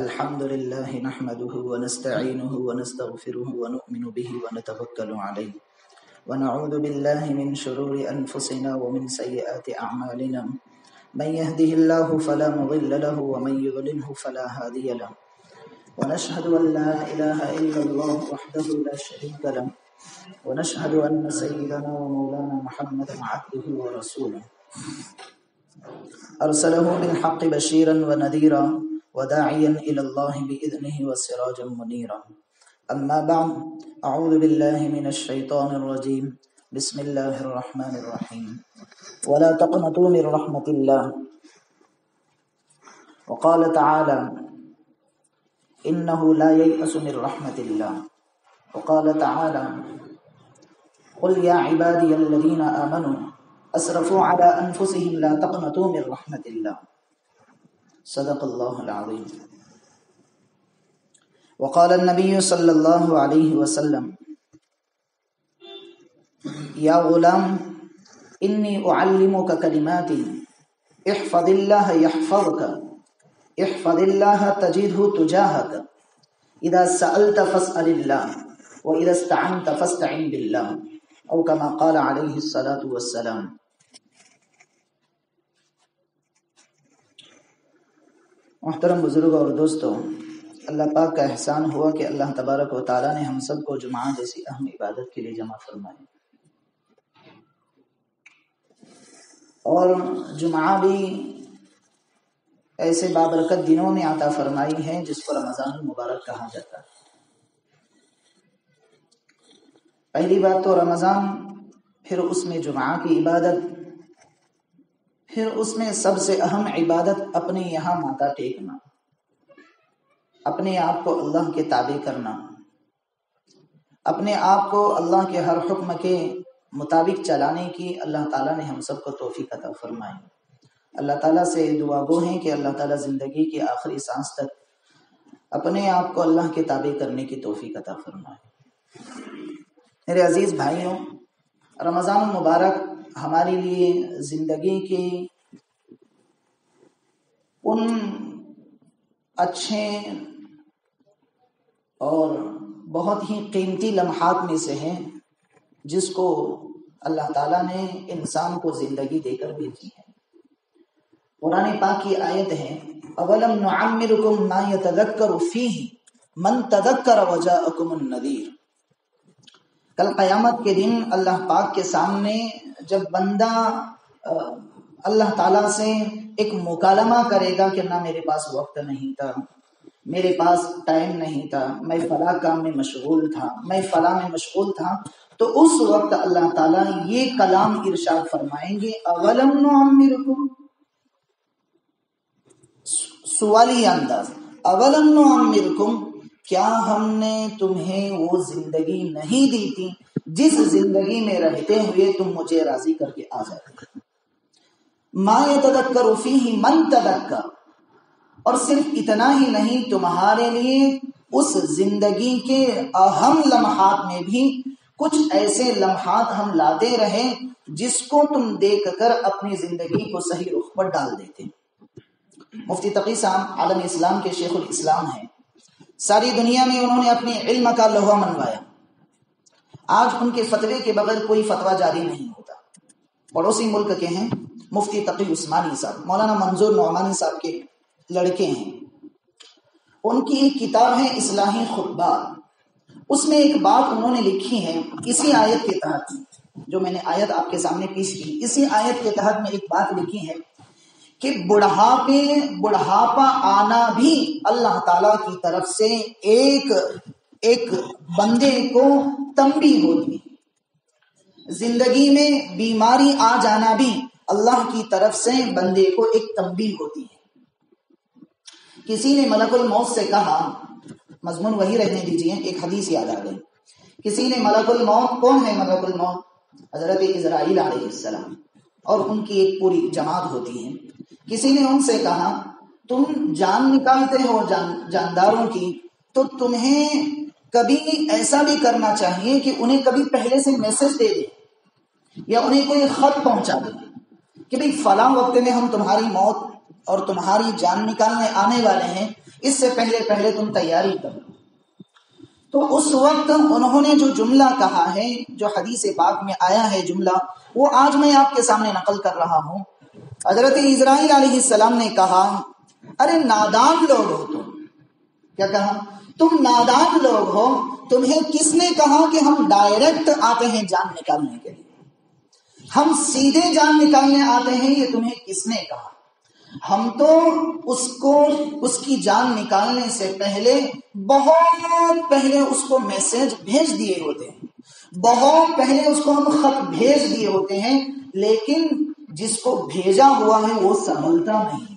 الحمد لله نحمده ونستعينه ونستغفره ونؤمن به ونتوكل عليه ونعوذ بالله من شرور أنفسنا ومن سيئات أعمالنا من يهده الله فلا مضل له ومن يضلله فلا هادي له ونشهد أن لا إله إلا الله وحده لا شريك له ونشهد أن سيدنا ومولانا محمدا عبده ورسوله أرسله بالحق بشيرا ونذيرا وداعيا إلى الله بإذنه وسراجا منيرا أما بعد أعوذ بالله من الشيطان الرجيم بسم الله الرحمن الرحيم ولا تقنطوا من رحمة الله وقال تعالى إنه لا ييأس من رحمة الله وقال تعالى قل يا عبادي الذين آمنوا أسرفوا على أنفسهم لا تقنطوا من رحمة الله صدق الله العظيم وقال النبي صلى الله عليه وسلم يا غلام إني أعلمك كلمات احفظ الله يحفظك احفظ الله تجده تجاهك إذا سألت فاسأل الله وإذا استعنت فاستعن بالله أو كما قال عليه الصلاة والسلام. محترم بزرگوں اور دوستوں، اللہ پاک کا احسان ہوا کہ اللہ تبارک و تعالیٰ نے ہم سب کو جمعہ جیسی اہم عبادت کے لیے جمع فرمائے، اور جمعہ بھی ایسے بابرکت دنوں میں عطا فرمائی ہے جس کو رمضان المبارک کہا جاتا ہے. پہلی بات تو رمضان، پھر اس میں جمعہ کی عبادت، پھر اس میں سب سے اہم عبادت اپنے یہاں ماتھا ٹیکنا، اپنے آپ کو اللہ کے تابع کرنا، اپنے آپ کو اللہ کے ہر حکم کے مطابق چلانے کی اللہ تعالیٰ نے ہم سب کو توفیق عطا فرمائی. اللہ تعالیٰ سے دعا گو ہیں کہ اللہ تعالیٰ زندگی کی آخری سانس تک اپنے آپ کو اللہ کے تابع کرنے کی توفیق عطا فرمائے. میرے عزیز بھائیوں، رمضان المبارک ہمارے لیے زندگی کے ان اچھے اور بہت ہی قیمتی لمحات میں سے ہے جس کو اللہ تعالیٰ نے انسان کو زندگی دے کر بھیجی ہے. قرآن پاک کی آیت ہے اولم نعمرکم ما یتذکر فیہ من تذکر وجاءکم النذیر. کل قیامت کے دن اللہ پاک کے سامنے جب بندہ اللہ تعالیٰ سے ایک مکالمہ کرے گا کہ نہ میرے پاس وقت نہیں تھا، میرے پاس ٹائم نہیں تھا، میں فلاں کام میں مشغول تھا، میں فلاں میں مشغول تھا، تو اس وقت اللہ تعالیٰ یہ کلام ارشاد فرمائیں گے اولم نعمرکم، سوالی انداز، اولم نعمرکم، کیا ہم نے تمہیں وہ زندگی نہیں دی تھی جس زندگی میں رہتے ہوئے تم مجھے راضی کر کے آ جاتے. ما یتذکر فیہ من تذکر، اور صرف اتنا ہی نہیں، تمہارے لیے اس زندگی کے اہم لمحات میں بھی کچھ ایسے لمحات ہم لاتے رہے جس کو تم دیکھ کر اپنی زندگی کو صحیح رخ پر ڈال دیتے. مفتی تقی صاحب عالم اسلام کے شیخ الاسلام ہیں. ساری دنیا میں انہوں نے اپنے علم کا لوہا منوایا. آج ان کے فتوے کے بغیر کوئی فتویٰ جاری نہیں ہوتا. پڑوسی ملک کے ہیں مفتی تقی عثمانی صاحب، مولانا منظور نعمانی صاحب کے لڑکے ہیں. ان کی ایک کتاب ہے اصلاحی خطبات، اس میں ایک بات انہوں نے لکھی ہے اسی آیت کے تحت، جو میں نے آیت آپ کے سامنے پیش کی، اسی آیت کے تحت میں ایک بات لکھی ہے کہ بڑھاپا آنا بھی اللہ تعالیٰ کی طرف سے ایک بندے کو تنبیہ ہوتی ہے. زندگی میں بیماری آ جانا بھی اللہ کی طرف سے بندے کو ایک تنبیہ ہوتی ہے. کسی نے ملک الموت سے کہا، مضمون وہی رہنے دیجئے، ایک حدیث یاد آ گئی. کسی نے ملک الموت، کون ہے ملک الموت؟ حضرت اسرائیل علیہ السلام، اور ان کی ایک پوری جماعت ہوتی ہے. کسی نے ان سے کہا تم جان نکالتے ہو جانداروں کی، تو تمہیں کبھی ایسا بھی کرنا چاہیے کہ انہیں کبھی پہلے سے میسج دے دے یا انہیں کوئی خط پہنچا دے کہ بھئی فلاں وقت میں ہم تمہاری موت اور تمہاری جان نکالنے آنے والے ہیں، اس سے پہلے تم تیاری کر لو۔ تو اس وقت انہوں نے جو جملہ کہا ہے، جو حدیث پاک میں آیا ہے جملہ، وہ آج میں آپ کے سامنے نقل کر رہا ہوں۔ حضرت اسرائیل علیہ السلام نے کہا، ارے نادان لوگ ہو تم۔ کیا کہا؟ تم نادان لوگ ہو، تمہیں کس نے کہا کہ ہم ڈائریکٹ آتے ہیں جان نکالنے کے لیے، ہم سیدھے جان نکالنے آتے ہیں، یہ تمہیں کس نے کہا؟ ہم تو اس کی جان نکالنے سے پہلے بہت پہلے اس کو میسج بھیج دیے ہوتے ہیں، بہت پہلے اس کو ہم خط بھیج دیے ہوتے ہیں، لیکن جس کو بھیجا ہوا ہے وہ سنبھلتا نہیں ہے،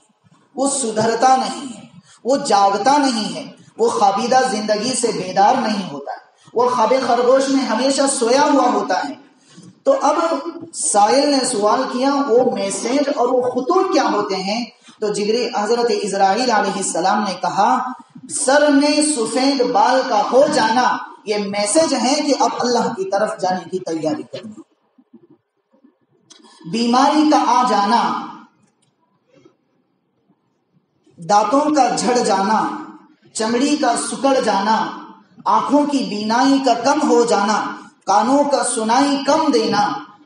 وہ سدھرتا نہیں ہے، وہ جاگتا نہیں ہے، وہ خوابیدہ زندگی سے بیدار نہیں ہوتا ہے، وہ خواب خرگوش میں ہمیشہ سویا ہوا ہوتا ہے۔ تو اب سائل نے سوال کیا وہ میسج اور وہ خطوط کیا ہوتے ہیں؟ تو حضرت اسرائیل علیہ السلام نے کہا، سر میں سفید بال کا ہو جانا یہ میسج ہے کہ اب اللہ کی طرف جانے کی تیاری کرنا، بیماری کا آ جانا، دانتوں کا جھڑ جانا، چمڑی کا سکڑ جانا، آنکھوں کی بینائی کا کم ہو جانا، کانوں کا سنائی کم دینا،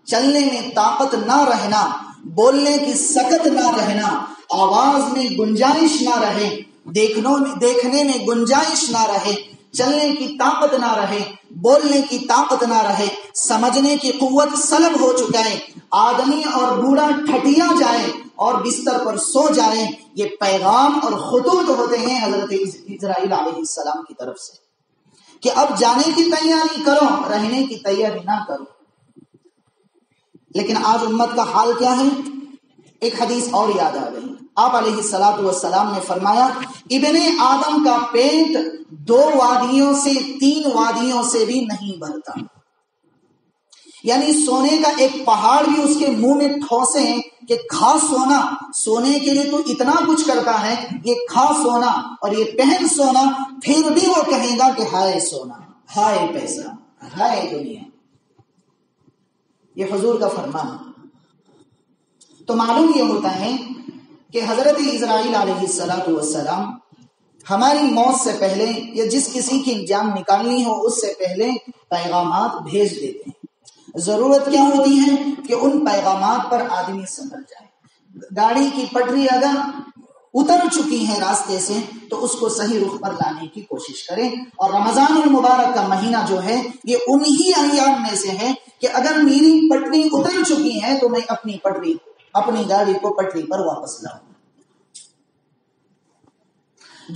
چلنے میں طاقت نہ رہنا، بولنے کی سکت نہ رہنا، آواز میں گنجائش نہ رہے، دیکھنے میں گنجائش نہ رہے، چلنے کی طاقت نہ رہے، بولنے کی طاقت نہ رہے، سمجھنے کی قوت سلب ہو چکا ہے، آدمی اور بوڑھا ٹھٹیا جائے اور بستر پر سو جائے، یہ پیغام اور خطوط ہوتے ہیں حضرت اسرائیل علیہ السلام کی طرف سے کہ اب جانے کی تیاری کرو، رہنے کی تیاری نہ کرو۔ لیکن آج امت کا حال کیا ہے؟ ایک حدیث اور یاد آ گئی، آپ علیہ الصلوۃ والسلام نے فرمایا، ابن آدم کا پیٹ 2 وادیوں سے 3 وادیوں سے بھی نہیں بھرتا، یعنی سونے کا ایک پہاڑ بھی اس کے منہ میں ٹھوسیں کہ کھا سونا، سونے کے لیے تو اتنا کچھ کرتا ہے، یہ کھا سونا اور یہ پہن سونا، پھر بھی وہ کہے گا کہ ہائے سونا، ہائے پیسہ، ہائے دنیا۔ یہ حضور کا فرمان۔ تو معلوم یہ ہوتا ہے کہ حضرت اسرائیل علیہ السلام ہماری موت سے پہلے یا جس کسی کی جان نکالنی ہو اس سے پہلے پیغامات بھیج دیتے ہیں۔ ضرورت کیا ہوتی ہے کہ ان پیغامات پر آدمی سنبھل جائے۔ گاڑی کی پٹری اگر اتر چکی ہے راستے سے تو اس کو صحیح رخ پر لانے کی کوشش کریں، اور رمضان المبارک کا مہینہ جو ہے یہ انہی ایام میں سے ہے کہ اگر میری پٹری اتر چکی ہے تو میں اپنی گاڑی کو پٹری پر واپس لاؤں۔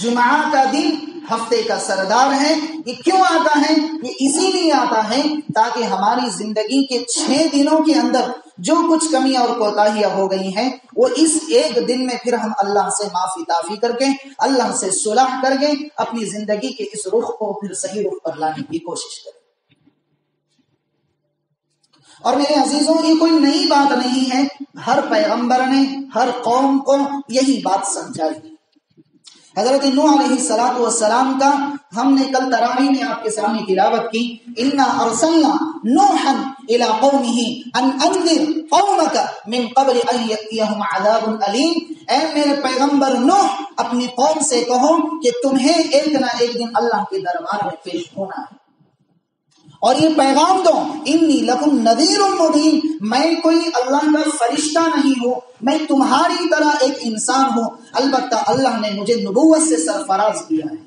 جمعہ کا دن ہفتے کا سردار ہے، یہ کیوں آتا ہے؟ یہ اسی لیے آتا ہے تاکہ ہماری زندگی کے 6 دنوں کے اندر جو کچھ کمیاں اور کوتاہیاں ہو گئی ہیں وہ اس ایک دن میں پھر ہم اللہ سے معافی تعافی کر کے، اللہ سے صلح کر کے اپنی زندگی کے اس رخ کو پھر صحیح رخ پر لانے کی کوشش کریں۔ اور میرے عزیزوں، یہ کوئی نئی بات نہیں ہے، ہر پیغمبر نے ہر قوم کو یہی بات سمجھائی۔ حضرت نوح علیہ السلام کا ہم نے کل تراویح میں آپ کے سامنے تلاوت کی، انا ارسلنا نوحا الى قومه ان انذر قومك من قبل ان ياتيهم عذاب الیم۔ اے میرے پیغمبر نوح، اپنی قوم سے کہو کہ تمہیں ایک نہ ایک دن اللہ کے دربار میں پیش ہونا ہے، اور یہ پیغام دو، انی لکم نذیر مبین، میں کوئی اللہ کا فرشتہ نہیں ہوں، میں تمہاری طرح ایک انسان ہوں، البتہ اللہ نے مجھے نبوت سے سرفراز کیا ہے۔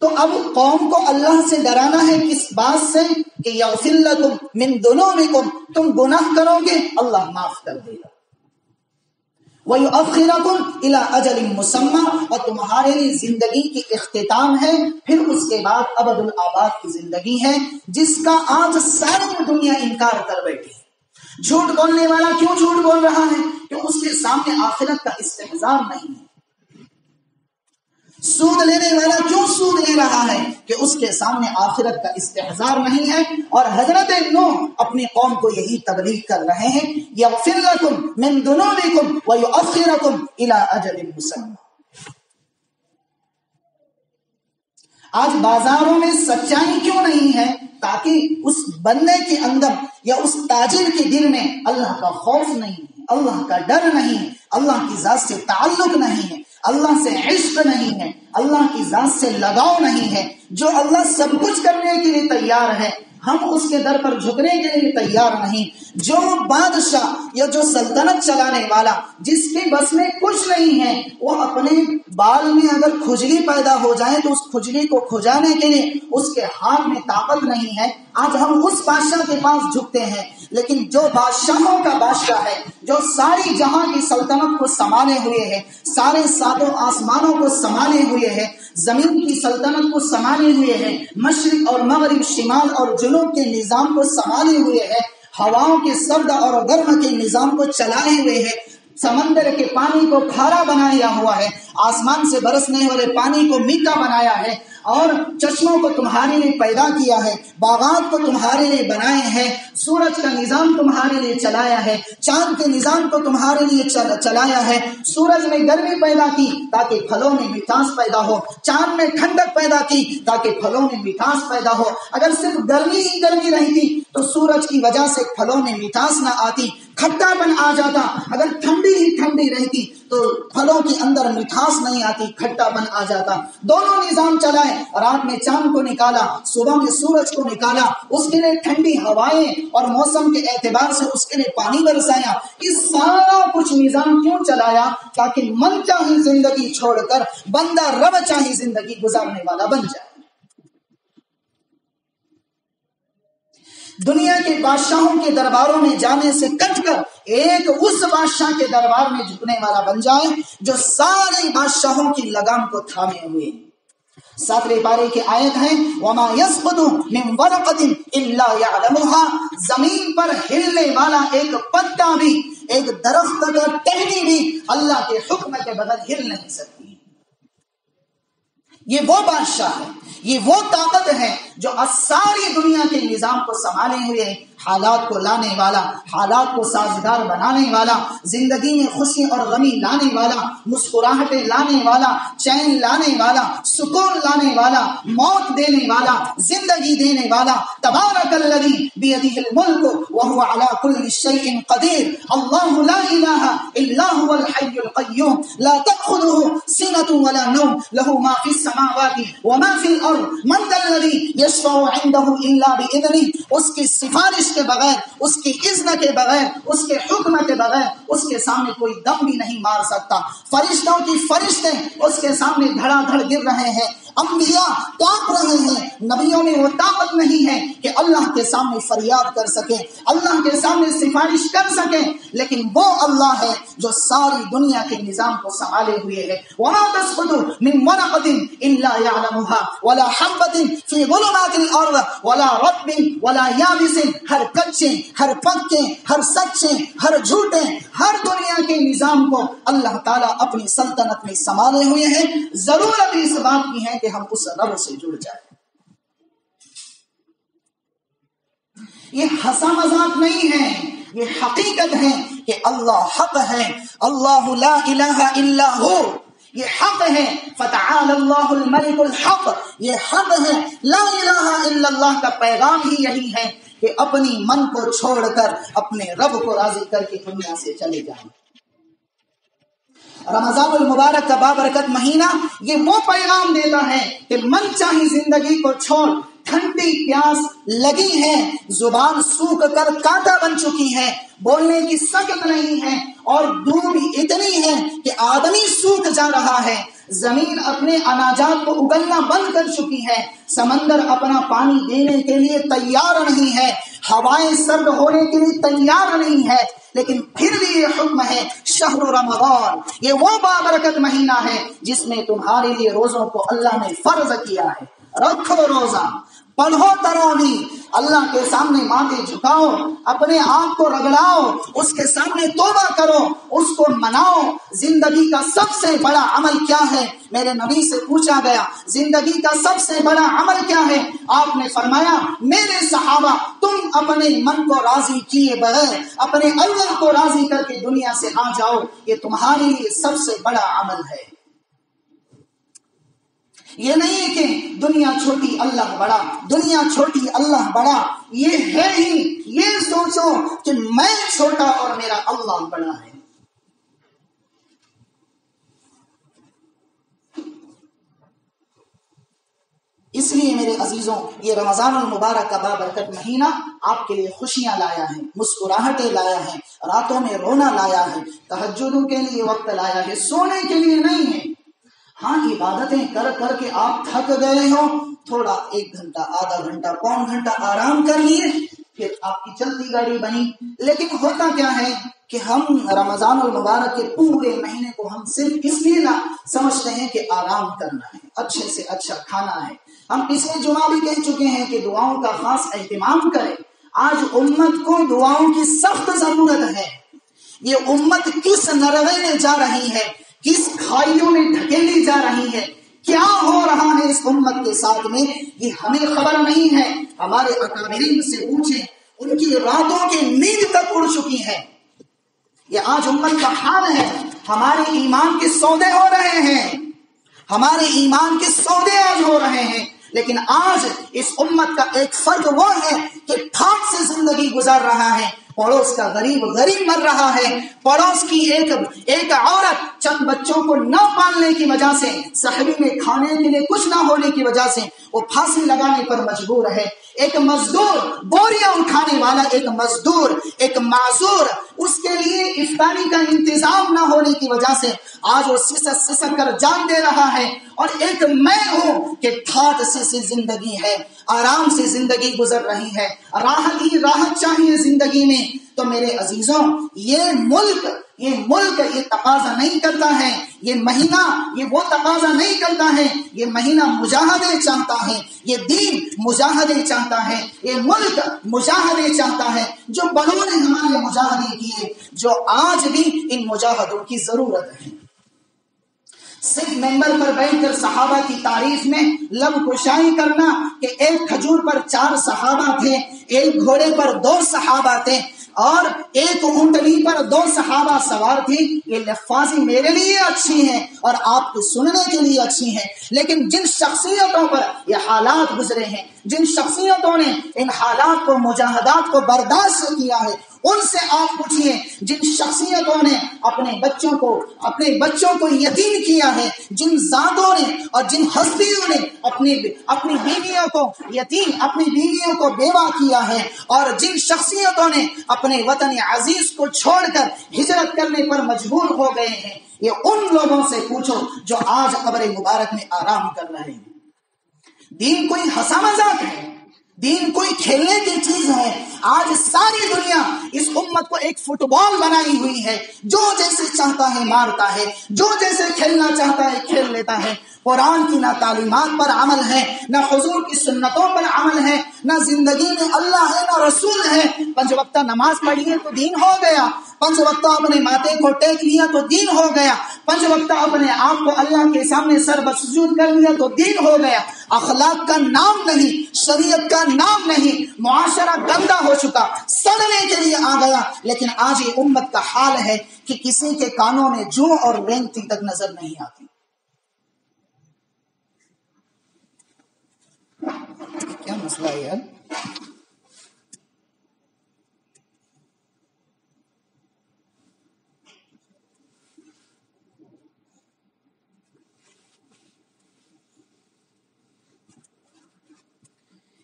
تو اب قوم کو اللہ سے ڈرانا ہے کس بات سے؟ کہ یغفر لکم من ذنوبکم، تم گناہ کرو گے اللہ معاف کر دے گا، وَيُؤَخِّرَكُمْ إِلَىٰ أَجَلٍ مُّسَمًّى، اور تمہارے لیے زندگی کی اختتام ہے، پھر اس کے بعد ابد الآباد کی زندگی ہے، جس کا آج ساری دنیا انکار کر بیٹھی ہے۔ جھوٹ بولنے والا کیوں جھوٹ بول رہا ہے؟ کہ اس کے سامنے آخرت کا استحضار نہیں ہے۔ سود لینے والا کیوں سود لے رہا ہے؟ کہ اس کے سامنے آخرت کا استحضار نہیں ہے۔ اور حضرت نوح اپنی قوم کو یہی تبلیغ کر رہے ہیں، یغفر لکم من ذنوبکم ویؤخرکم الی اجل مسمى۔ آج بازاروں میں سچائی کیوں نہیں ہے؟ تاکہ اس بندے کے اندر یا اس تاجر کے دل میں اللہ کا خوف نہیں ہے، اللہ کا ڈر نہیں ہے، اللہ کی ذات سے تعلق نہیں ہے، اللہ سے عشق نہیں ہے، اللہ کی ذات سے لگاؤ نہیں ہے، جو اللہ سب کچھ کرنے کے لیے تیار ہے، ہم اس کے در پر جھکنے کے لیے تیار نہیں۔ جو بادشاہ یا جو سلطنت چلانے والا جس کے بس میں کچھ نہیں ہے، وہ اپنے بال میں اگر کھجلی پیدا ہو جائے تو اس کھجلی کو کھجانے کے لیے اس کے ہاتھ میں طاقت نہیں ہے، آج ہم اس بادشاہ کے پاس جھکتے ہیں۔ لیکن جو بادشاہوں کا بادشاہ ہے، جو ساری جہاں کی سلطنت کو سنبھالے ہوئے ہے، سارے ساتوں آسمانوں کو سنبھالے ہوئے ہے، زمین کی سلطنت کو سنبھالے ہوئے ہے، مشرق اور مغرب، شمال اور جنوب کے نظام کو سنبھالے ہوئے ہے، ہواؤں کے سرد اور گرم کے نظام کو چلائے ہوئے ہے، سمندر کے پانی کو کھارا بنایا ہوا ہے، آسمان سے برسنے والے پانی کو میٹھا بنایا ہے، اور چشموں کو تمہارے لیے پیدا کیا ہے، باغات کو تمہارے لیے بنائے ہیں، سورج کا نظام تمہارے لیے چلایا ہے، چاند کے نظام کو تمہارے لیے چلایا ہے، سورج میں گرمی پیدا کی تاکہ پھلوں میں مٹھاس پیدا ہو، چاند میں ٹھنڈک پیدا کی تاکہ پھلوں میں مٹھاس پیدا ہو۔ اگر صرف گرمی ہی گرمی رہتی تو سورج کی وجہ سے پھلوں میں مٹھاس نہ آتی، کھٹا پن آ جاتا۔ اگر ٹھنڈی ہی ٹھنڈی رہتی تو پھلوں کے اندر مٹھاس نہیں آتی، کھٹا پن آ جاتا۔ دونوں نظام چلائے، رات میں چاند کو نکالا، صبح میں سورج کو نکالا، اس کے لیے ٹھنڈی ہوائیں اور موسم کے اعتبار سے اس کے لیے پانی برسایا۔ یہ سارا کچھ نظام کیوں چلایا؟ تاکہ من چاہی زندگی چھوڑ کر بندہ رب چاہی زندگی گزارنے والا بن جائے۔ دنیا کے بادشاہوں کے درباروں میں جانے سے کٹ کر ایک اس بادشاہ کے دربار میں جھکنے والا بن جائے جو سارے بادشاہوں کی لگام کو تھامے ہوئے۔ 7ویں پارے کی آیت ہے وَمَا يَسْقُطُ مِن وَرَقَةٍ إِلَّا يَعْلَمُهَا، زمین پر ہلنے والا ایک پتا بھی، ایک درخت کا ٹہنی بھی اللہ کے حکم کے بغیر ہل نہیں سکتی۔ یہ وہ بادشاہ ہے، یہ وہ طاقت ہے جو ساری دنیا کے نظام کو سنبھالے ہوئے ہے، حالات کو لانے والا، حالات کو سازگار بنانے والا، زندگی میں خوشی اور غمی لانے والا، مسکراہٹیں لانے والا، چین لانے والا، سکون لانے والا، موت دینے والا، زندگی دینے والا۔ تبارک الذی بیدہ الملک وہو علی کل شیء قدیر، اللہ لا الہ الا هو الحی القیوم لا تأخذہ سنۃ ولا نوم لہ ما فی السماوات وما فی الارض من ذا الذی یشفع عنده الا باذنہ، اس کی سفارش کے بغیر، اس کی اذن کے بغیر، اس کے حکم کے بغیر اس کے سامنے کوئی دم بھی نہیں مار سکتا۔ فرشتوں کی فرشتے اس کے سامنے دھڑا دھڑ گر رہے ہیں، انبیاء کانپ رہے ہیں، نبیوں میں وہ طاقت نہیں ہے کہ اللہ کے سامنے فریاد کر سکیں، اللہ کے سامنے سفارش کر سکیں، لیکن وہ اللہ ہے جو ساری دنیا کے نظام کو سنبھالے ہوئے ہے۔ وَمَا تَسْقُطُ مِن وَرَقَةٍ إِلَّا يَعْلَمُهَا وَلَا حَبَّةٍ فِي ظُلُمَاتِ الْأَرْضِ وَلَا رَطْبٍ وَلَا يَابِسٍ، ہر کچے، ہر پکے، ہر سچے، ہر جھوٹے، ہر دنیا کے نظام کو اللہ تعالیٰ اپنی سلطنت میں سنبھالے ہوئے ہیں۔ ضرورت اس بات کی ہے کہ ہم اس رب سے جڑ جائیں۔ یہ ہنسا مذاق نہیں ہے، یہ حقیقت ہے کہ اللہ حق ہے، اللہ لا الہ الا ہو، یہ حق ہے۔ فتعال اللہ الملک الحق، یہ حق ہے۔ لا الہ الا اللہ کا پیغام ہی یہی ہے کہ اپنی من کو چھوڑ کر اپنے رب کو راضی کر کے دنیا سے چلے جائیں۔ رمضان المبارک کا بابرکت مہینہ یہ وہ پیغام دیتا ہے کہ من چاہی زندگی کو چھوڑ، ٹھنڈی پیاس لگی ہے، زبان سوکھ کر کانٹا بن چکی ہے، بولنے کی سکت نہیں ہے، اور دھوپ اتنی ہے کہ آدمی سوکھ جا رہا ہے، زمین اپنے اناجات کو اگلنا بند کر چکی ہے، سمندر اپنا پانی دینے کے لیے تیار نہیں ہے، ہوائیں سرد ہونے کے لیے تیار نہیں ہے، لیکن پھر بھی یہ حکم ہے شہر رمضان، یہ وہ بابرکت مہینہ ہے جس میں تمہارے لیے روزوں کو اللہ نے فرض کیا ہے۔ رکھو روزہ، پڑھو تراویح، اللہ کے سامنے ماتھے جھکاؤ، اپنے آپ کو رگڑاؤ، اس کے سامنے توبہ کرو، اس کو مناؤ۔ زندگی کا سب سے بڑا عمل کیا ہے؟ میرے نبی سے پوچھا گیا زندگی کا سب سے بڑا عمل کیا ہے؟ آپ نے فرمایا میرے صحابہ تم اپنے من کو راضی کیے بغیر اپنے اللہ کو راضی کر کے دنیا سے آ جاؤ، یہ تمہارے لیے سب سے بڑا عمل ہے۔ یہ نہیں کہ دنیا چھوٹی اللہ بڑا، دنیا چھوٹی اللہ بڑا، یہ ہے ہی یہ سوچو کہ میں چھوٹا اور میرا اللہ بڑا ہے۔ اس لیے میرے عزیزوں یہ رمضان المبارک کا بابرکت مہینہ آپ کے لیے خوشیاں لایا ہے، مسکراہٹیں لایا ہے، راتوں میں رونا لایا ہے، تہجدوں کے لیے وقت لایا ہے، سونے کے لیے نہیں ہے۔ ہاں عبادتیں کر کر کے آپ تھک گئے ہو، تھوڑا 1 گھنٹہ، آدھا گھنٹہ، پون گھنٹہ آرام کر لیے، پھر آپ کی چلتی گاڑی بنی۔ لیکن ہوتا کیا ہے کہ ہم رمضان المبارک کے پورے مہینے کو ہم صرف اس لیے نہ سمجھتے ہیں کہ آرام کرنا ہے، اچھے سے اچھا کھانا ہے۔ ہم پچھلے جمعہ بھی کہہ چکے ہیں کہ دعاؤں کا خاص اہتمام کریں۔ آج امت کو دعاؤں کی سخت ضرورت ہے۔ یہ امت کس نروے میں جا رہی ہے، کس کھائیوں میں ڈھکیلی جا رہی ہے، کیا ہو رہا ہے اس امت کے ساتھ میں، یہ ہمیں خبر نہیں ہے۔ ہمارے اکابرین سے پوچھیں، ان کی راتوں کی نیند تک اڑ چکی ہے۔ یہ آج امت کا حال ہے۔ ہمارے ایمان کے سودے ہو رہے ہیں، ہمارے ایمان کے سودے آج ہو رہے ہیں، لیکن آج اس امت کا ایک فرد وہ ہے کہ ٹھاٹ سے زندگی گزار رہا ہے۔ پڑوس کا غریب مر رہا ہے، پڑوس کی ایک عورت چند بچوں کو نہ پالنے کی وجہ سے، صحبی میں کھانے کے لیے کچھ نہ ہونے کی وجہ سے وہ پھانسی لگانے پر مجبور ہے۔ ایک مزدور، بوریاں اٹھانے والا ایک مزدور، ایک معذور، اس کے لیے افطاری کا انتظام نہ ہونے کی وجہ سے آج وہ سسک کر جان دے رہا ہے۔ اور ایک میں ہوں کہ ٹھاٹ سے زندگی ہے، آرام سے زندگی گزر رہی ہے، راحت چاہیے زندگی میں۔ تو میرے عزیزوں، یہ ملک یہ تقاضا نہیں کرتا ہے، یہ مہینہ یہ وہ تقاضا نہیں کرتا ہے، یہ مہینہ مجاہدے چاہتا ہے، یہ دین مجاہدے چاہتا ہے، یہ ملک مجاہدے چاہتا ہے۔ جو بڑوں نے ہمارے مجاہدے کیے، جو آج بھی ان مجاہدوں کی ضرورت ہے۔ صرف ممبر پر بیٹھ کر صحابہ کی تعریف میں لب کشائی کرنا کہ ایک کھجور پر 4 صحابہ تھے، ایک گھوڑے پر 2 صحابہ تھے، اور ایک اونٹنی پر 2 صحابہ سوار تھی، یہ لفاظی میرے لیے اچھی ہیں اور آپ کے سننے کے لیے اچھی ہیں، لیکن جن شخصیتوں پر یہ حالات گزرے ہیں، جن شخصیتوں نے ان حالات کو، مجاہدات کو برداشت کیا ہے، ان سے آپ پوچھئے۔ جن شخصیتوں نے اپنے بچوں کو یتیم کیا ہے، جن ذاتوں نے اور جن ہستیوں نے اپنی بیویوں کو یتیم، اپنی بیویوں کو بیوہ کیا ہے، اور جن شخصیتوں نے اپنے وطن عزیز کو چھوڑ کر ہجرت کرنے پر مجبور ہو گئے ہیں، یہ ان لوگوں سے پوچھو جو آج قبر مبارک میں آرام کر رہے ہیں۔ دین کوئی ہنسا مذاق ہے، دین کوئی کھیلنے کی چیز ہے۔ آج ساری دنیا اس امت کو ایک فٹ بال بنائی ہوئی ہے، جو جیسے چاہتا ہے مارتا ہے، جو جیسے کھیلنا چاہتا ہے کھیل لیتا ہے۔ قرآن کی نہ تعلیمات پر عمل ہے، نہ حضور کی سنتوں پر عمل ہے، نہ زندگی میں اللہ ہے نہ رسول ہے۔ 5 وقتہ نماز پڑھیے تو دین ہو گیا، 5 وقتہ اپنے ماتھے کو ٹیک لیا تو دین ہو گیا، 5 وقتہ اپنے آپ کو اللہ کے سامنے سر بسجود کر لیا تو دین ہو گیا۔ اخلاق کا نام نہیں، شریعت کا نام نہیں، معاشرہ گندا ہو چکا، سڑنے کے لیے آ گیا۔ لیکن آج یہ امت کا حال ہے کہ کسی کے کانوں میں جو اور رینگتی تک نظر نہیں آتی۔ کیا مسئلہ ہے یار؟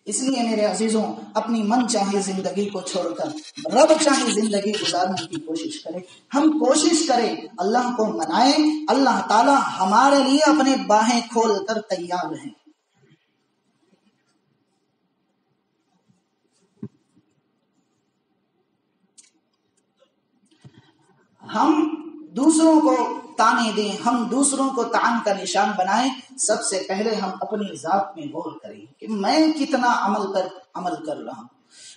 اس لیے میرے عزیزوں، اپنی من چاہے زندگی کو چھوڑ کر رب چاہے زندگی گزارنے کی کوشش کریں۔ ہم کوشش کریں، اللہ کو منائیں، اللہ تعالی ہمارے لیے اپنے باہیں کھول کر تیار ہیں۔ ہم دوسروں کو تانے دیں، ہم دوسروں کو طعن کا نشان بنائیں، سب سے پہلے ہم اپنی ذات میں غور کریں کہ میں کتنا عمل کر رہا ہوں،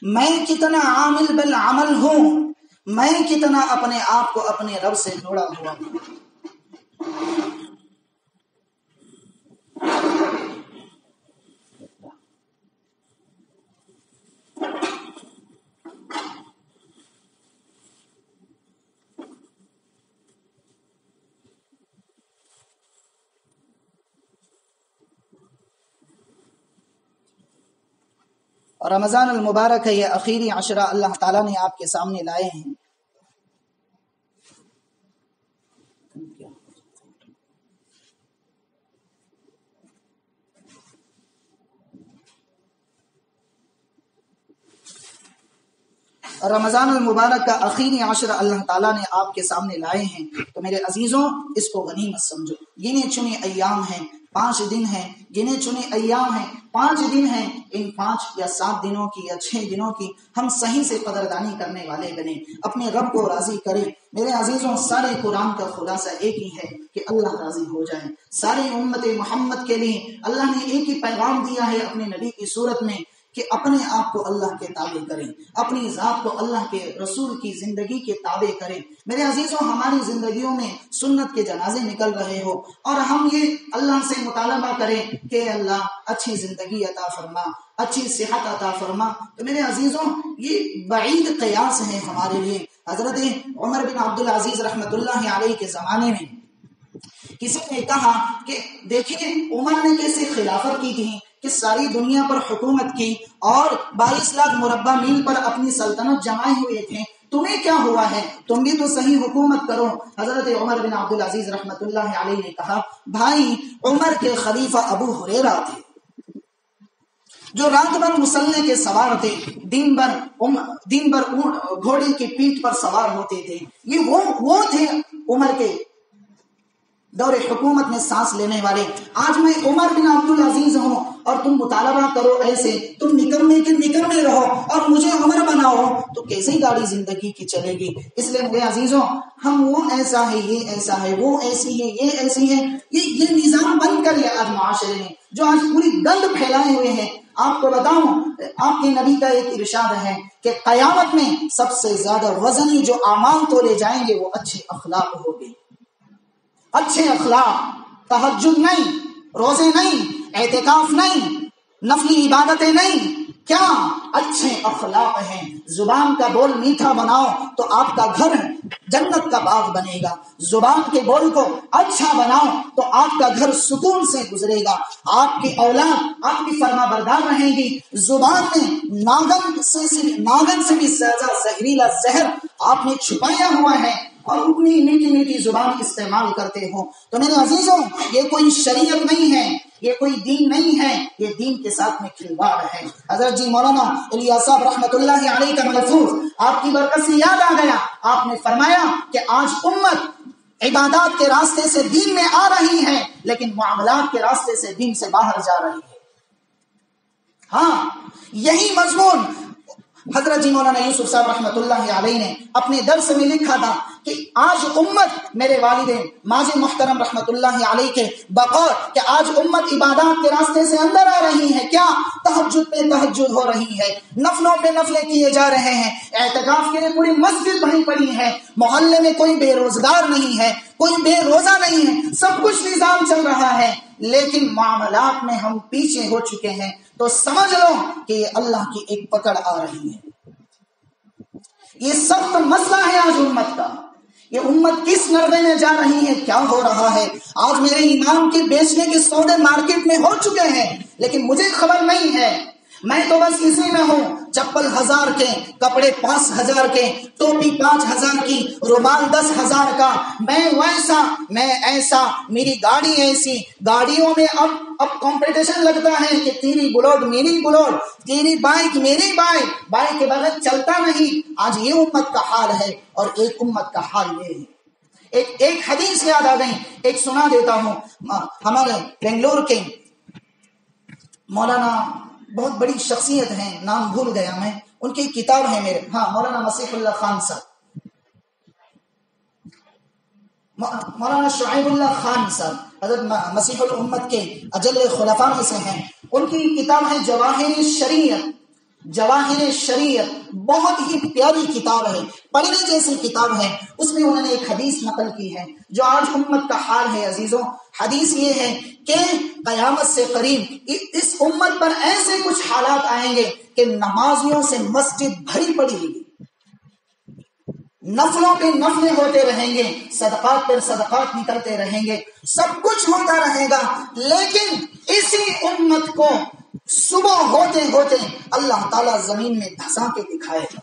میں کتنا عامل بالعمل ہوں، میں کتنا اپنے آپ کو اپنے رب سے جوڑا ہوا ہوں۔ اور رمضان المبارک ہے، یہ آخری عشرہ اللہ تعالیٰ نے آپ کے سامنے لائے ہیں۔ رمضان المبارک کا آخری عشرہ اللہ تعالیٰ نے آپ کے سامنے لائے ہیں، تو میرے عزیزوں اس کو غنیمت سمجھو۔ گنے چنے ایام ہیں، 5 دن ہیں، گنے چنے ایام ہیں، 5 دن ہیں، ان 5 یا 7 دنوں کی یا 6 دنوں کی ہم صحیح سے قدردانی کرنے والے بنیں، اپنے رب کو راضی کریں۔ میرے عزیزوں سارے قرآن کا خلاصہ ایک ہی ہے کہ اللہ راضی ہو جائے۔ ساری امت محمد کے لیے اللہ نے ایک ہی پیغام دیا ہے اپنے نبی کی صورت میں کہ اپنے آپ کو اللہ کے تابع کریں، اپنی ذات کو اللہ کے رسول کی زندگی کے تابع کریں۔ میرے عزیزوں ہماری زندگیوں میں سنت کے جنازے نکل رہے ہو اور ہم یہ اللہ سے مطالبہ کریں کہ اللہ اچھی زندگی عطا فرما، اچھی صحت عطا فرما، تو میرے عزیزوں یہ بعید قیاس ہے ہمارے لیے۔ حضرت عمر بن عبدالعزیز رحمۃ اللہ علیہ کے زمانے میں کسی نے کہا کہ دیکھیں عمر نے کیسے خلافت کی تھی کہ ساری دنیا پر حکومت کی اور 22 لاکھ مربع میل پر اپنی سلطنت جمائے ہوئے تھے، تمہیں کیا ہوا ہے؟ تم بھی تو صحیح حکومت کرو۔ حضرت عمر بن عبدالعزیز رحمۃ اللہ علیہ نے کہا بھائی عمر کے خلیفہ ابو ہریرہ تھے جو رات بھر مسلح کے سوار تھے، دن بھر گھوڑے کی پیٹھ پر سوار ہوتے تھے، یہ وہ تھے عمر کے دور حکومت میں سانس لینے والے۔ آج میں عمر بن عبدالعزیز ہوں اور تم مطالبہ کرو ایسے، تم نکمے رہو اور مجھے عمر بناؤ، تو کیسے گاڑی زندگی کی چلے گی؟ اس لیے میرے عزیزوں ہم وہ ایسا ہے، یہ ایسا ہے، وہ ایسی ہے، یہ ایسی ہے، یہ نظام بن کر یہ آج معاشرے میں جو آج پوری گند پھیلائے ہوئے ہیں۔ آپ کو بتاؤں آپ کے نبی کا ایک ارشاد ہے کہ قیامت میں سب سے زیادہ وزنی جو اعمال تولے جائیں گے وہ اچھے اخلاق ہوگے۔ اچھے اخلاق، تہجد نہیں، روزے نہیں، اعتکاف نہیں، نفلی عبادتیں نہیں، کیا اچھے اخلاق ہیں۔ زبان کا بول میٹھا بناؤ تو آپ کا گھر جنت کا باغ بنے گا، زبان کے بول کو اچھا بناؤ تو آپ کا گھر سکون سے گزرے گا، آپ کی اولاد آپ کی فرما بردار رہیں گی۔ زبان میں ناگن سے بھی زیادہ زہریلا زہر آپ نے چھپایا ہوا ہے اور اتنی میٹھی میٹھی زبان استعمال کرتے ہو، تو میرے عزیزوں یہ کوئی شریعت نہیں ہے، یہ کوئی دین نہیں ہے، یہ دین کے ساتھ میں کھلواڑ ہے۔ حضرت جی مولانا الیاس صاحب رحمۃ اللہ علیہ کا ملفوظ آپ کی برکت سے یاد آ گیا۔ آپ نے فرمایا کہ آج امت عبادات کے راستے سے دین میں آ رہی ہے لیکن معاملات کے راستے سے دین سے باہر جا رہی ہے۔ ہاں یہی مضمون حضرت جی مولانا یوسف صاحب رحمۃ اللہ علیہ نے اپنے درس میں لکھا تھا کہ آج امت، میرے والدین ماجد محترم رحمۃ اللہ علیہ کے بقول کہ آج امت عبادات کے راستے سے اندر آ رہی ہے، کیا تہجد پہ تہجد ہو رہی ہے، نفلوں پہ نفلیں کیے جا رہے ہیں، اعتکاف کے لیے پوری مسجد بھری پڑی ہے، محلے میں کوئی بے روزگار نہیں ہے، کوئی بے روزہ نہیں ہے، سب کچھ نظام چل رہا ہے، لیکن معاملات میں ہم پیچھے ہو چکے ہیں، تو سمجھ لو کہ یہ اللہ کی ایک پکڑ آ رہی ہے۔ یہ سخت مسئلہ ہے آج امت کا، یہ امت کس نرغے میں جا رہی ہے، کیا ہو رہا ہے۔ آج میرے ایمان کے بیچنے کے سودے مارکیٹ میں ہو چکے ہیں لیکن مجھے خبر نہیں ہے، میں تو بس اسی میں ہوں، چپل 1000 کے، کپڑے 5000 کے، ٹوپی 5000 کی، رومال 10,000 کا، میں ویسا میں ایسا، میری گاڑی ایسی، گاڑیوں میں اب کمپٹیشن لگتا ہے کہ تیری بلوڈ میری بلوڈ، تیری بائک میری بائک کے بغیر چلتا نہیں۔ آج یہ امت کا حال ہے اور ایک امت کا حال یہ ہے۔ ایک حدیث یاد آ گئی، ایک سنا دیتا ہوں۔ ہمارے بنگلور کے مولانا بہت بڑی شخصیت ہیں، نام بھول گیا میں، ان کی کتاب ہے میرے، مولانا مسیح اللہ خان صاحب، مولانا شعیب اللہ خان صاحب، حضرت مسیح الامت کے اجل خلفاء میں سے ہیں، ان کی کتاب ہے جواہر شریعت۔ جواہر شریعت بہت ہی پیاری کتاب ہے، پڑھنے جیسی کتاب ہے۔ اس میں انہوں نے ایک حدیث نقل کی ہے جو آج امت کا حال ہے۔ عزیزوں حدیث یہ ہے کہ قیامت سے قریب اس امت پر ایسے کچھ حالات آئیں گے کہ نمازیوں سے مسجد بھری پڑی ہوگی، نفلوں پہ نفلیں ہوتے رہیں گے، صدقات پر صدقات نکلتے رہیں گے، سب کچھ ہوتا رہے گا، لیکن اسی امت کو صبح ہوتے ہوتے اللہ تعالیٰ زمین میں دھسا کے دکھائے گا۔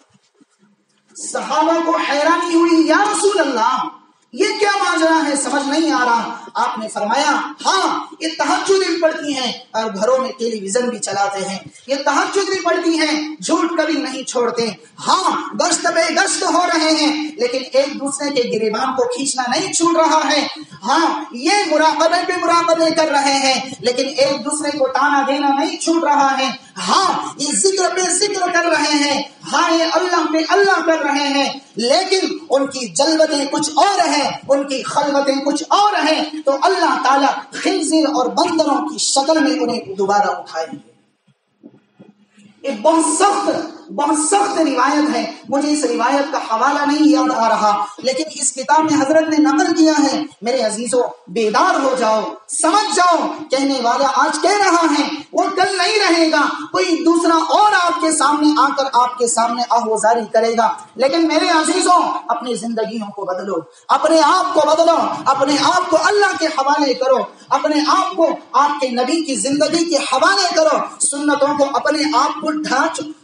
صحابہ کو حیرانی ہوئی، یا رسول اللہ یہ کیا ماجرا ہے، سمجھ نہیں آ رہا۔ آپ نے فرمایا ہاں یہ تہجد بھی پڑھتی ہیں اور گھروں میں ٹیلی ویژن بھی چلاتے ہیں، یہ تہجد بھی پڑھتی ہیں، جھوٹ کبھی نہیں چھوڑتے، ہاں گشت بے گشت ہو رہے ہیں لیکن ایک دوسرے کے گریبان کو کھینچنا نہیں چھوڑ رہا ہے، ہاں یہ مراقبے پہ مراقبے کر رہے ہیں لیکن ایک دوسرے کو تانا دینا نہیں چھوڑ رہا ہے، ہاں یہ ذکر پہ ذکر کر رہے ہیں، ہاں یہ اللہ پہ اللہ کر رہے ہیں، لیکن ان کی جلوتیں کچھ اور ہیں، ان کی خلوتیں کچھ اور ہیں، تو اللہ تعالیٰ خنزیر اور بندروں کی شکل میں انہیں دوبارہ اٹھائیں گے۔ ایک بہت سخت روایت ہے، مجھے اس روایت کا حوالہ نہیں یاد آ رہا لیکن اس کتاب میں حضرت نے نقل کیا ہے۔ میرے عزیزوں بیدار ہو جاؤ، سمجھ جاؤ، کہنے والا آج کہہ رہا ہے وہ کل نہیں رہے گا، کوئی دوسرا اور آپ کے سامنے آ کر آپ کے سامنے آہوازاری کرے گا، لیکن میرے عزیزوں اپنی زندگیوں کو بدلو، اپنے آپ کو بدلو، اپنے آپ کو اللہ کے حوالے کرو، اپنے آپ کو آپ کے نبی کی زندگی کے حوالے کرو، سنتوں کو اپنے آپ کو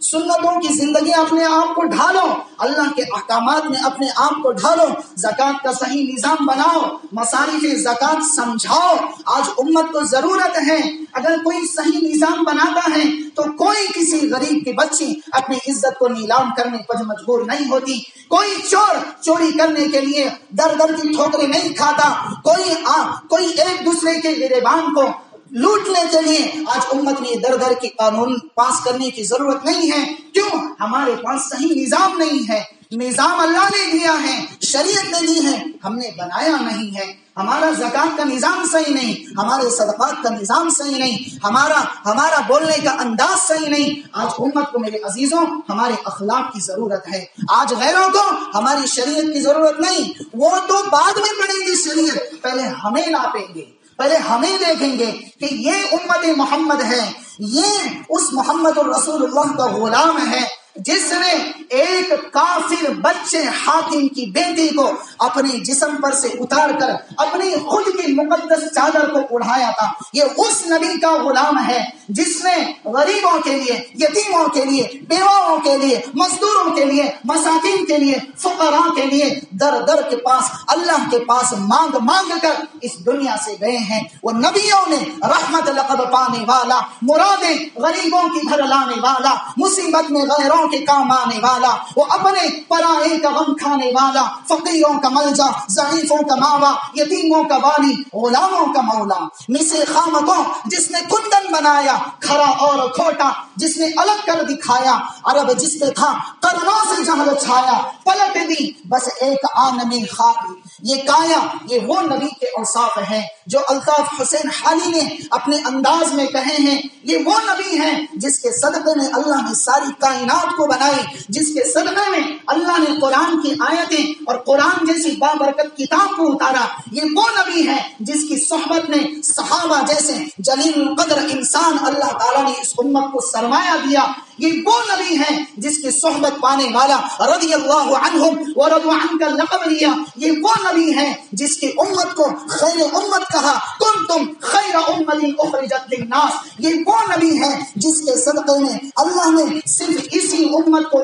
سنتوں کی زندگی اپنے آپ کو ڈھالو، اللہ کے احکامات میں اپنے آپ کو ڈھالو، زکوٰۃ کا صحیح نظام بناؤ، مصارف زکوٰۃ سمجھاؤ۔ آج امت کو ضرورت ہے اگر کوئی صحیح نظام بناتا ہے تو کوئی کسی غریب کی بچی اپنی عزت کو نیلام کرنے پر مجبور نہیں ہوتی، کوئی چور چوری کرنے کے لیے در در کی ٹھوکریں نہیں کھاتا، کوئی ایک دوسرے کے گریبان کو لوٹنے کے لیے آج امت میں در در کی قانون پاس کرنے کی ضرورت نہیں ہے۔ کیوں؟ ہمارے پاس صحیح نظام نہیں ہے، نظام اللہ نے دیا ہے، شریعت نے دی ہے، ہم نے بنایا نہیں ہے، ہمارا زکوٰۃ کا نظام صحیح نہیں، ہمارے صدقات کا نظام صحیح نہیں، ہمارا بولنے کا انداز صحیح نہیں۔ آج امت کو میرے عزیزوں ہمارے اخلاق کی ضرورت ہے، آج غیروں کو ہماری شریعت کی ضرورت نہیں، وہ تو بعد میں پڑے گی شریعت، پہلے ہمیں ناپیں گے، پہلے ہمیں دیکھیں گے کہ یہ امت محمد ہے، یہ اس محمد الرسول اللہ کا غلام ہے جس نے ایک کافر بچے حاتم کی بیٹی کو اپنے جسم پر سے اتار کر اپنی خود کی مقدس چادر کو اڑایا تھا۔ یہ اس نبی کا غلام ہے جس نے غریبوں کے لیے، یتیموں کے لیے، بیواؤں کے لیے، مزدوروں کے لیے، مساکین کے لیے، فقراء کے لیے در در کے پاس اللہ کے پاس مانگ مانگ کر اس دنیا سے گئے ہیں۔ وہ نبیوں نے رحمت لقب پانے والا، مرادیں غریبوں کی بھر لانے والا، مصیبت میں غیروں کے کام آنے والا، وہ اپنے پرائے کا غم کھانے والا، فقیروں کا ملجا، ضعیفوں کا ماوا، یتیموں کا والی، غلاموں کا مولا، مسے خام کو جس نے کندن بنایا، کھرا اور کھوٹا جس نے الگ کر دکھایا، عرب جس پہ تھا قرنوں سے جہل چھایا، پلٹ دی بس ایک آن میں خاک۔ یہ کایا، یہ وہ نبی کے اوصاف ہیں جو الطاف حسین حالی نے اپنے انداز میں کہے ہیں۔ یہ وہ نبی ہیں جس کے صدقے میں اللہ نے ساری کائنات کو بنائی، جس کے صدقے میں اللہ نے قرآن کی آیتیں اور قرآن جیسی بابرکت کتاب کو اتارا۔ یہ وہ نبی ہے جس کی صحبت میں صحابہ جیسے جلیل القدر انسان اللہ تعالیٰ نے اس امت کو سرمایہ دیا۔ یہ وہ نبی ہے جس کی صحبت پانے والا رضی اللہ عنہم ورضوا عنہ کا لقب لیا۔ یہ وہ نبی ہے جس کی امت کو خیر امت کہا، کنتم خیر امت اخرجت للناس۔ یہ وہ نبی ہے جس کے صدقے میں اللہ نے صرف اسی امت کو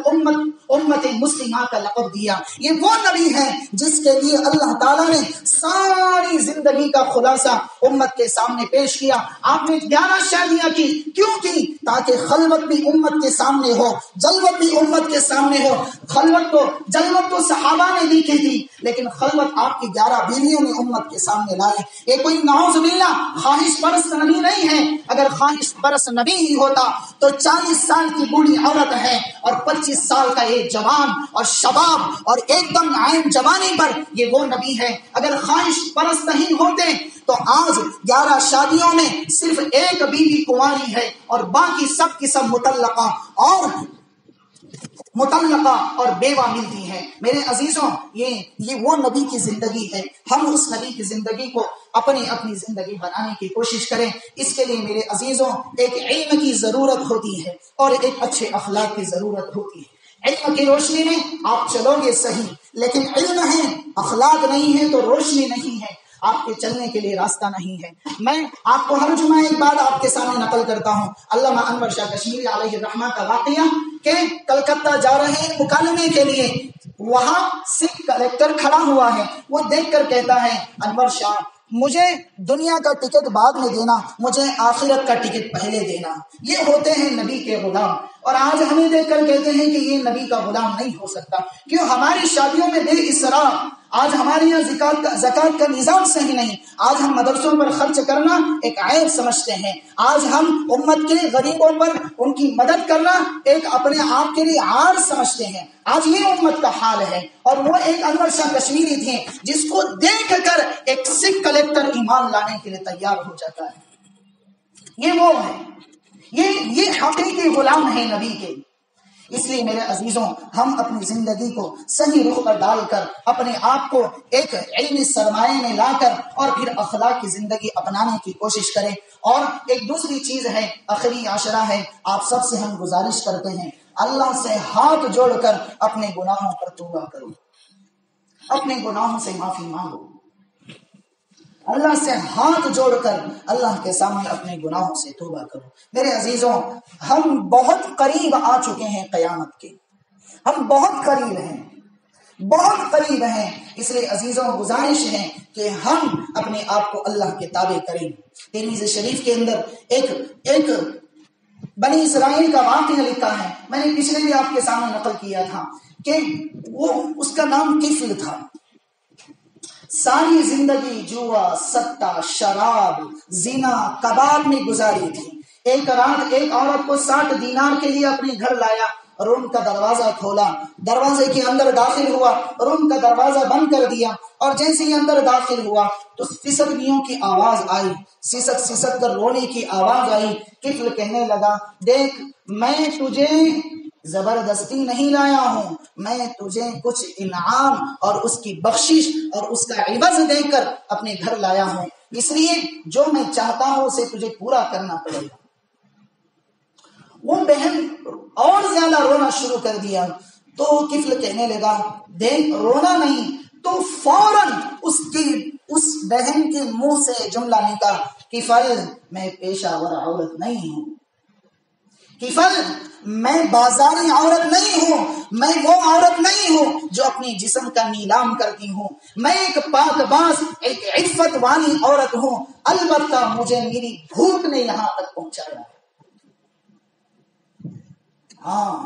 امت مسلمہ کا لقب دیا۔ یہ وہ نبی ہے جس کے لیے اللہ تعالیٰ نے ساری زندگی کا خلاصہ امت کے سامنے پیش کیا۔ آپ نے 11 شادیاں کی، کیوں کی؟ تاکہ خلوت بھی امت کے سامنے ہو، جلوت بھی امت کے سامنے ہو۔ جلوت تو صحابہ نے دیکھی تھی لیکن خلوت آپ کی 11 بیویوں نے امت کے سامنے لائی۔ یہ کوئی نعوذ باللہ خواہش پرست نبی نہیں ہے۔ اگر خواہش پرست نبی ہی ہوتا تو 40 سال کی بوڑھی عورت ہے اور 25 سال کا ایک جوان اور شباب اور ایک دم عین جوانی پر یہ وہ نبی ہے۔ اگر خواہش پرست نہیں ہوتے تو آج 11 شادیوں میں صرف ایک بیوی کنواری ہے اور باقی سب کی سب مطلقہ اور بیوہ ملتی ہے۔ میرے عزیزوں یہ وہ نبی کی زندگی ہے۔ ہم اس نبی کی زندگی کو اپنی زندگی بنانے کی کوشش کریں۔ اس کے لیے میرے عزیزوں ایک علم کی ضرورت ہوتی ہے اور ایک اچھے اخلاق کی ضرورت ہوتی ہے۔ علم کی روشنی میں آپ چلو گے صحیح، لیکن علم ہے اخلاق نہیں ہے تو روشنی نہیں ہے، آپ کے چلنے کے لیے راستہ نہیں ہے۔ میں آپ کو ہر جمعہ ایک بات آپ کے سامنے نقل کرتا ہوں، علامہ انور شاہ کشمیری علیہ الرحمہ کا واقعہ کہ کلکتہ جا رہے ہیں مکالمے کے لیے، وہاں سکھ کلیکٹر کھڑا ہوا ہے، وہ دیکھ کر کہتا ہے انور شاہ مجھے دنیا کا ٹکٹ بعد میں دینا، مجھے آخرت کا ٹکٹ پہلے دینا۔ یہ ہوتے ہیں نبی کے غلام، اور آج ہمیں دیکھ کر کہتے ہیں کہ یہ نبی کا غلام نہیں ہو سکتا، کیوں؟ ہماری شادیوں میں بے اسراف، آج ہمارے یہاں زکوٰۃ کا نظام صحیح نہیں، آج ہم مدرسوں پر خرچ کرنا ایک عیب سمجھتے ہیں، آج ہم امت کے غریبوں پر ان کی مدد کرنا ایک اپنے آپ کے لیے عار سمجھتے ہیں۔ آج یہ امت کا حال ہے، اور وہ ایک انور شاہ کشمیری تھے جس کو دیکھ کر ایک سکھ کلیکٹر ایمان لانے کے لیے تیار ہو جاتا ہے۔ یہ وہ ہے، یہ حقیقی غلام ہے نبی کے۔ اس لیے میرے عزیزوں، ہم اپنی زندگی کو صحیح رخ پر ڈال کر اپنے آپ کو ایک علمی سرمایہ میں لا کر اور پھر اخلاق کی زندگی اپنانے کی کوشش کریں۔ اور ایک دوسری چیز ہے، آخری عشرہ ہے، آپ سب سے ہم گزارش کرتے ہیں اللہ سے ہاتھ جوڑ کر اپنے گناہوں پر توبہ کرو، اپنے گناہوں سے معافی مانگو، اللہ سے ہاتھ جوڑ کر اللہ کے سامنے اپنے گناہوں سے توبہ کرو۔ میرے عزیزوں، ہم بہت قریب آ چکے ہیں قیامت کے، ہم بہت قریب ہیں، بہت قریب ہیں۔ اس لیے عزیزوں گزارش ہے کہ ہم اپنے آپ کو اللہ کے تابع کریں۔ ترمذی شریف کے اندر ایک بنی اسرائیل کا واقعہ لکھا ہے، میں نے پچھلے بھی آپ کے سامنے نقل کیا تھا کہ اس کا نام کفل تھا۔ ساری زندگی جوا، سٹا، شراب، زنا، کباب میں گزاری تھی۔ ایک رات ایک عورت کو 60 دینار کے لیے اپنے گھر لایا، روم کا دروازہ کھولا، دروازے کے اندر داخل ہوا، روم کا دروازہ بند کر دیا، اور جیسے ہی اندر داخل ہوا تو سسکیوں کی آواز آئی، سسک کر رونے کی آواز آئی۔ کفل کہنے لگا دیکھ میں تجھے زبردستی نہیں لایا ہوں، میں تجھے کچھ انعام اور اس کی بخشش اور اس کا عوض دے کر اپنے گھر لایا ہوں، اس لیے جو میں چاہتا ہوں اسے تجھے پورا کرنا پڑے گا۔ وہ بہن اور زیادہ رونا شروع کر دیا تو کفل کہنے لگا دیکھ رونا نہیں، تو فوراً اس بہن کے منہ سے جملہ نکلا کفل میں پیشہ ور عورت نہیں ہوں، کفل میں بازاری عورت نہیں ہوں، میں وہ عورت نہیں ہوں جو اپنی جسم کا نیلام کرتی ہوں، میں ایک پاک باز، ایک عفت والی عورت ہوں، البتہ مجھے میری بھوک نے یہاں تک پہنچایا ہے۔ ہاں،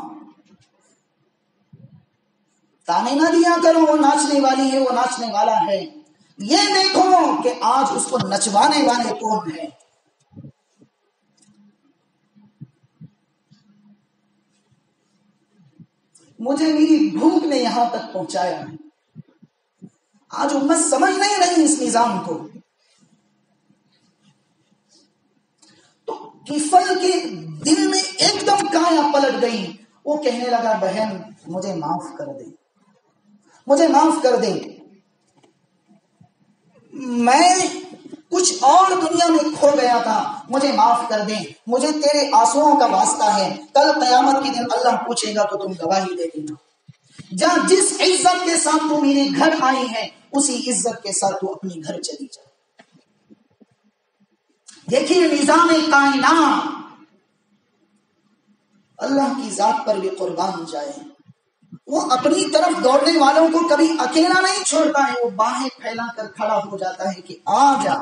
تانے نہ دیا کرو وہ ناچنے والی ہے، وہ ناچنے والا ہے، یہ دیکھو کہ آج اس کو نچوانے والے کون ہیں۔ مجھے میری بھوک نے یہاں تک پہنچایا ہے۔ آج امت سمجھ نہیں رہی اس نظام کو۔ تو کفل کے دل میں ایک دم کایا پلٹ گئی، وہ کہنے لگا بہن مجھے معاف کر دے، مجھے معاف کر دے، میں کچھ اور دنیا میں کھو گیا تھا، مجھے معاف کر دیں، مجھے تیرے آنسوؤں کا واسطہ ہے، کل قیامت کے دن اللہ پوچھے گا تو تم گواہی دے دینا۔ جس عزت کے ساتھ تو میرے گھر آئی ہے اسی عزت کے ساتھ تو اپنی گھر چلی جائے۔ دیکھیے نظام کائنات اللہ کی ذات پر بھی قربان جائے، وہ اپنی طرف دوڑنے والوں کو کبھی اکیلا نہیں چھوڑتا ہے، وہ باہیں پھیلا کر کھڑا ہو جاتا ہے کہ آ جا،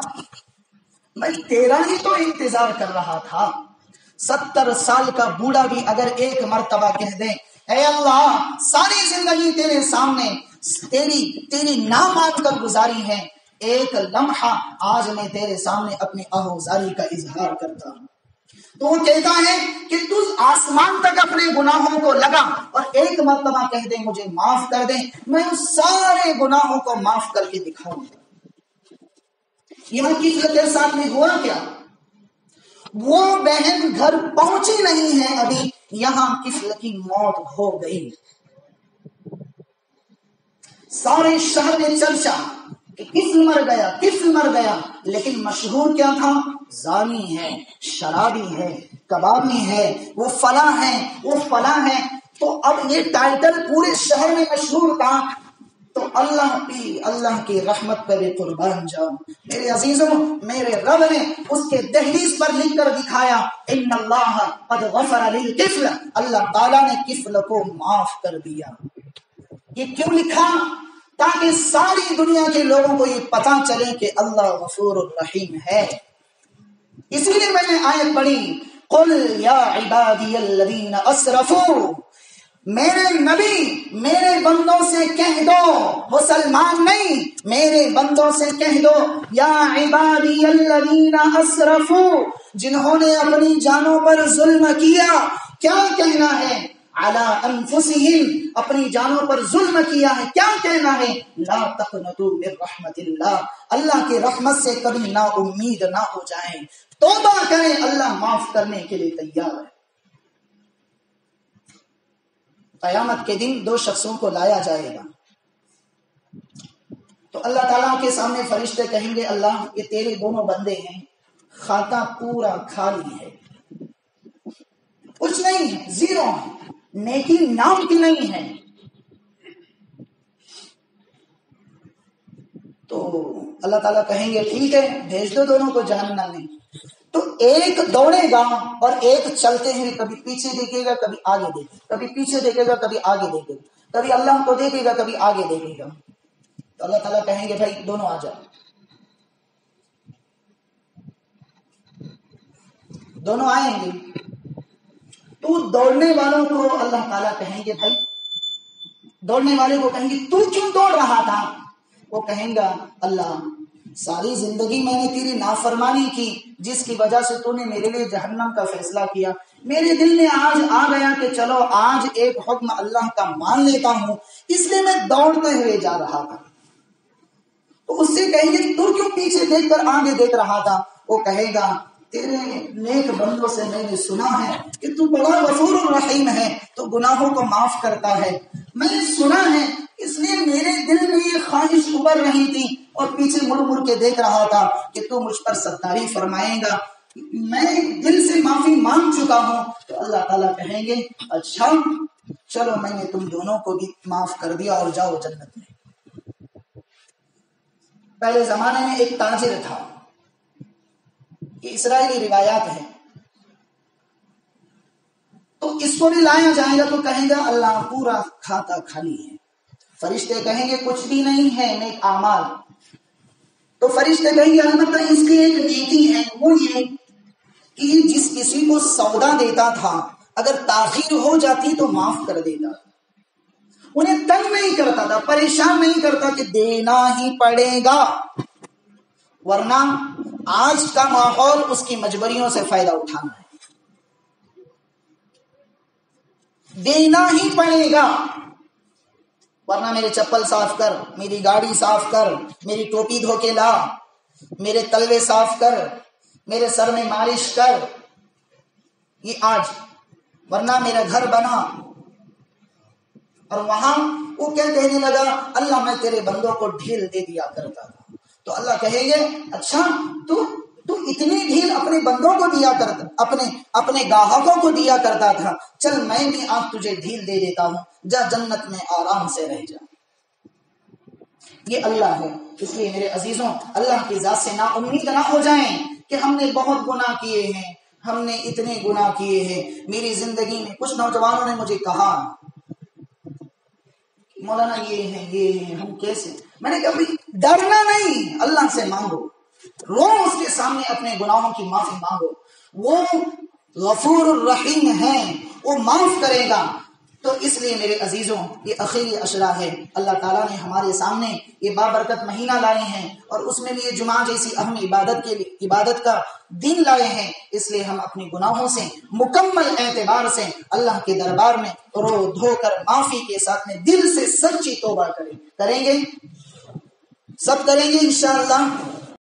میں تیرا ہی تو انتظار کر رہا تھا۔ 70 سال کا بوڑھا بھی اگر ایک مرتبہ کہہ دے اے اللہ ساری زندگی تیرے سامنے تیری نامان کر گزاری ہے، ایک لمحہ آج میں تیرے سامنے اپنی آہوزاری کا اظہار کرتا ہوں، تو وہ کہتا ہے کہ تو آسمان تک اپنے گناہوں کو لگا اور ایک مرتبہ کہہ دے مجھے معاف کر دے، میں اس سارے گناہوں کو معاف کر کے دکھاؤں گا۔ یہاں کفل کے ساتھ میں ہوا کیا؟ وہ بہن گھر پہنچی نہیں ہے ابھی، یہاں کفل کی موت ہو گئی۔ سارے شہر میں چرچا کہ کفل مر گیا، کفل مر گیا، لیکن مشہور کیا تھا؟ زانی ہے، شرابی ہے، کبابی ہے، وہ فلاں ہے، وہ فلاں ہے۔ تو اب یہ ٹائٹل پورے شہر میں مشہور تھا، تو اللہ کی رحمت پر قربان جاؤ میرے عزیزوں، میرے رب نے اس کے دہلیز پر لکھ کر دکھایا ان اللہ قد غفر للکفل، اللہ تعالیٰ نے کفل کو معاف کر دیا۔ یہ کیوں لکھا؟ تاکہ ساری دنیا کے لوگوں کو یہ پتا چلے کہ اللہ غفور الرحیم ہے. اسی لیے میں نے آیت پڑھی، قل یا عبادی الذین اسرفوا، میرے نبی میرے بندوں سے کہہ دو، مسلمان نہیں، میرے بندوں سے کہہ دو، یا عبادی الذین اسرفوا، جنہوں نے اپنی جانوں پر ظلم کیا. کیا کہنا ہے؟ علی انفسہم، اپنی جانوں پر ظلم کیا ہے. کیا کہنا ہے؟ لا تقنطوا من رحمت اللہ، اللہ کی رحمت سے کبھی نا امید نہ ہو جائیں. توبہ کریں، اللہ معاف کرنے کے لیے تیار ہے. قیامت کے دن دو شخصوں کو لایا جائے گا تو اللہ تعالیٰ کے سامنے فرشتے کہیں گے اللہ یہ تیرے دونوں بندے ہیں، کھاتا پورا خالی ہے، کچھ نہیں ہے، زیرو ہے، نیکی نام کی نہیں ہے. تو اللہ تعالیٰ کہیں گے ٹھیک ہے بھیج دو دونوں کو جہنم میں. تو ایک دوڑے گا اور ایک چلتے ہیں، کبھی پیچھے دیکھے گا کبھی آگے دیکھے گا، کبھی پیچھے دیکھے گا کبھی آگے دیکھے گا، کبھی اللہ کو دیکھے گا کبھی آگے دیکھے گا. تو اللہ تعالیٰ کہیں گے بھائی دونوں آ جاؤ. دونوں آئیں گے تو دوڑنے والوں کو اللہ تعالیٰ کہیں گے بھائی، دوڑنے والے کو کہیں گے تو کیوں دوڑ رہا تھا؟ وہ کہیں گا اللہ ساری زندگی میں نے تیری نافرمانی کی، جس کی وجہ سے تو نے میرے لیے جہنم کا فیصلہ کیا. میرے دل میں آج آ گیا کہ چلو آج ایک حکم اللہ کا مان لیتا ہوں، اس لیے میں دوڑتے ہوئے جا رہا تھا. تو اس سے کہیں گے تو کیوں پیچھے دیکھ کر آگے دیکھ رہا تھا؟ وہ کہے گا تیرے نیک بندوں سے میں نے سنا ہے کہ تو بڑا غفور الرحیم ہے، تو گناہوں کو معاف کرتا ہے. میں نے سنا ہے، اس لیے میرے دل میں یہ خواہش ابھر رہی تھی اور پیچھے مڑ مڑ کے دیکھ رہا تھا کہ تو مجھ پر ستاری فرمائے گا. میں دل سے معافی مانگ چکا ہوں. تو اللہ تعالیٰ کہیں گے اچھا چلو میں نے تم دونوں کو بھی معاف کر دیا اور جاؤ جنت میں. پہلے زمانے میں ایک تاجر تھا، یہ اسرائیلی روایات ہے. تو اس کو بھی لایا جائے گا تو کہیں گا اللہ پورا کھاتا خالی ہے. فرشتے کہیں گے کچھ بھی نہیں ہے نیک اعمال. تو فرشتے کہیں گے البتہ اس کی ایک نیکی ہے، وہ یہ کہ جس کسی کو سودا دیتا تھا اگر تاخیر ہو جاتی تو معاف کر دیتا، انہیں تنگ نہیں کرتا تھا، پریشان نہیں کرتا کہ دینا ہی پڑے گا. ورنہ آج کا ماحول اس کی مجبوریوں سے فائدہ اٹھانا ہے، دینا ہی پڑے گا. ورنہ میرے چپل صاف کر، میری گاڑی صاف کر، میری ٹوپی دھو کے لا، میرے تلوے صاف کر، میرے سر میں مالش کر، یہ آج. ورنہ میرا گھر بنا. اور وہاں وہ کیا کہنے لگا اللہ میں تیرے بندوں کو ڈھیل دے دیا کرتا تھا. تو اللہ کہیں گے اچھا تو اتنی ڈھیل اپنے بندوں کو دیا کرتا، اپنے گاہکوں کو دیا کرتا تھا، چل میں بھی آج تجھے ڈھیل دے دیتا ہوں، جا جنت میں آرام سے رہ جا. یہ اللہ ہے. اس لیے میرے عزیزوں اللہ کی ذات سے نا امید نہ ہو جائیں کہ ہم نے بہت گناہ کیے ہیں، ہم نے اتنے گناہ کیے ہیں. میری زندگی میں کچھ نوجوانوں نے مجھے کہا مولانا یہ ہے ہم کیسے. میں نے کہا بھائی ڈرنا نہیں، اللہ سے مانگو، رو اس کے سامنے اپنے گناہوں کی معافی مانگو. وہ غفور الرحیم ہے، وہ معاف کرے گا. تو اس لیے میرے عزیزوں یہ اخیری عشرہ ہے. اللہ تعالیٰ نے ہمارے سامنے یہ بابرکت مہینہ لائے ہیں اور اس میں بھی یہ جمعہ جیسی اہم عبادت کا دن لائے ہیں. اس لیے ہم اپنے گناہوں سے مکمل اعتبار سے اللہ کے دربار میں رو دھو کر معافی کے ساتھ میں دل سے سچی توبہ کریں گے، سب کریں گے انشاءاللہ.